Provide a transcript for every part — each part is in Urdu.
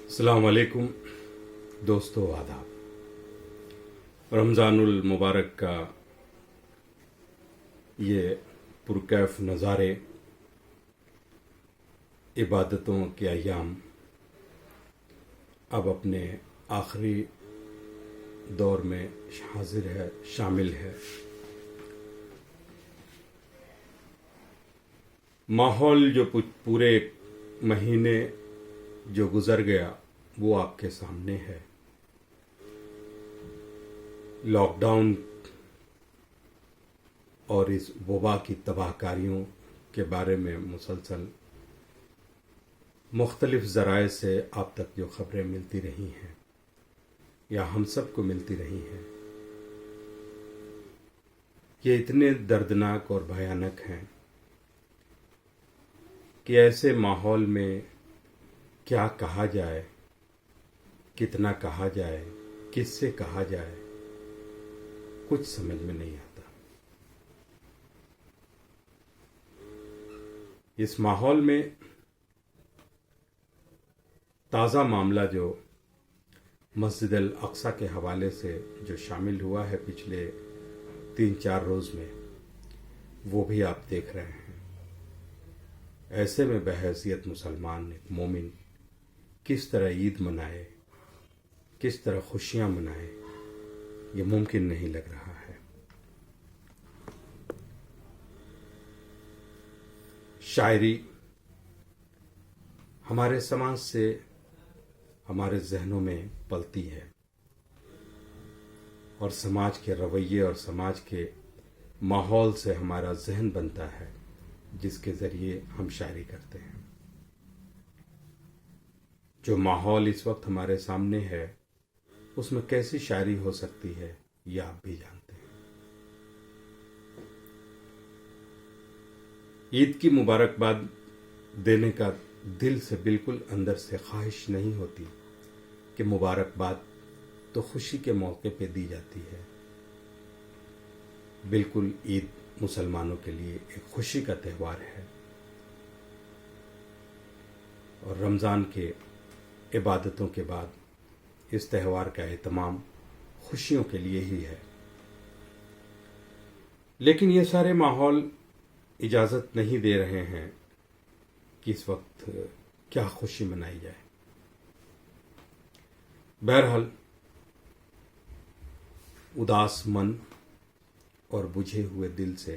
السلام علیکم دوستو، آداب۔ رمضان المبارک کا یہ پرکیف نظارے، عبادتوں کے ایام اب اپنے آخری دور میں حاضر ہے، شامل ہے۔ ماحول جو پورے مہینے جو گزر گیا وہ آپ کے سامنے ہے۔ لاک ڈاؤن اور اس وبا کی تباہ کاریوں کے بارے میں مسلسل مختلف ذرائع سے آپ تک جو خبریں ملتی رہی ہیں یا ہم سب کو ملتی رہی ہیں، یہ اتنے دردناک اور بھیانک ہیں کہ ایسے ماحول میں کیا کہا جائے، کتنا کہا جائے، کس سے کہا جائے، کچھ سمجھ میں نہیں آتا۔ اس ماحول میں تازہ معاملہ جو مسجد الاقصی کے حوالے سے جو شامل ہوا ہے پچھلے 3-4 روز میں، وہ بھی آپ دیکھ رہے ہیں۔ ایسے میں بحیثیت مسلمان ایک مومن کس طرح عید منائے، کس طرح خوشیاں منائے، یہ ممکن نہیں لگ رہا ہے۔ شاعری ہمارے سماج سے، ہمارے ذہنوں میں پلتی ہے، اور سماج کے رویے اور سماج کے ماحول سے ہمارا ذہن بنتا ہے، جس کے ذریعے ہم شاعری کرتے ہیں۔ جو ماحول اس وقت ہمارے سامنے ہے، اس میں کیسی شاعری ہو سکتی ہے، یہ آپ بھی جانتے ہیں۔ عید کی مبارکباد دینے کا دل سے بالکل اندر سے خواہش نہیں ہوتی کہ مبارکباد تو خوشی کے موقع پہ دی جاتی ہے۔ بالکل عید مسلمانوں کے لیے ایک خوشی کا تہوار ہے، اور رمضان کے عبادتوں کے بعد اس تہوار کا اہتمام خوشیوں کے لیے ہی ہے۔ لیکن یہ سارے ماحول اجازت نہیں دے رہے ہیں کہ اس وقت کیا خوشی منائی جائے۔ بہرحال اداس من اور بجھے ہوئے دل سے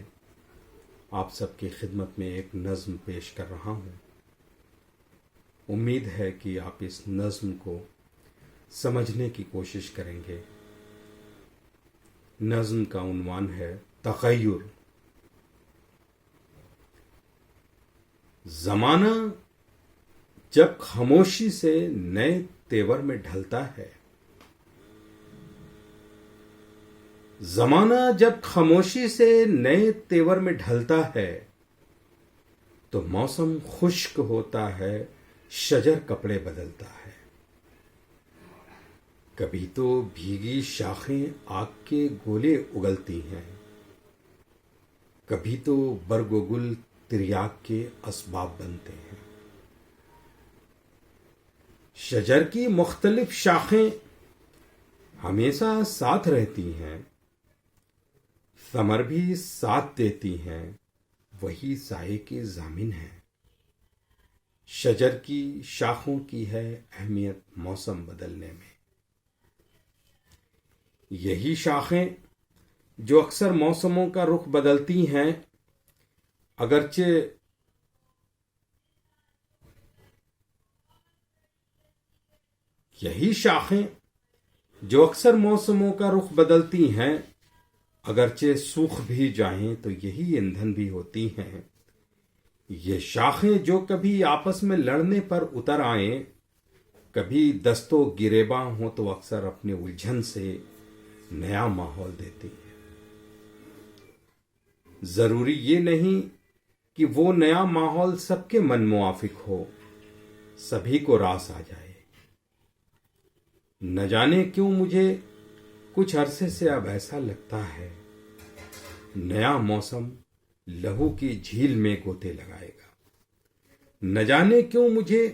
آپ سب کی خدمت میں ایک نظم پیش کر رہا ہوں۔ امید ہے کہ آپ اس نظم کو سمجھنے کی کوشش کریں گے۔ نظم کا عنوان ہے تغیر۔ زمانہ جب خاموشی سے نئے تیور میں ڈھلتا ہے، زمانہ جب خاموشی سے نئے تیور میں ڈھلتا ہے، تو موسم خشک ہوتا ہے، شجر کپڑے بدلتا ہے۔ کبھی تو بھیگی شاخیں آگ کے گولے اگلتی ہیں، کبھی تو برگ و گل تریاک کے اسباب بنتے ہیں۔ شجر کی مختلف شاخیں ہمیشہ ساتھ رہتی ہیں، ثمر بھی ساتھ دیتی ہیں، وہی سائے کے ضامن ہیں۔ شجر کی شاخوں کی ہے اہمیت موسم بدلنے میں۔ یہی شاخیں جو اکثر موسموں کا رخ بدلتی ہیں، اگرچہ یہی شاخیں جو اکثر موسموں کا رخ بدلتی ہیں، اگرچہ سوکھ بھی جائیں تو یہی ایندھن بھی ہوتی ہیں۔ یہ شاخیں جو کبھی آپس میں لڑنے پر اتر آئیں، کبھی دستوں گریباں ہوں، تو اکثر اپنے الجھن سے نیا ماحول دیتی ہیں۔ ضروری یہ نہیں کہ وہ نیا ماحول سب کے من موافق ہو، سبھی کو راس آ جائے۔ نہ جانے کیوں مجھے کچھ عرصے سے اب ایسا لگتا ہے، نیا موسم لہو کی جھیل میں گوتے لگائے گا۔ نہ جانے کیوں مجھے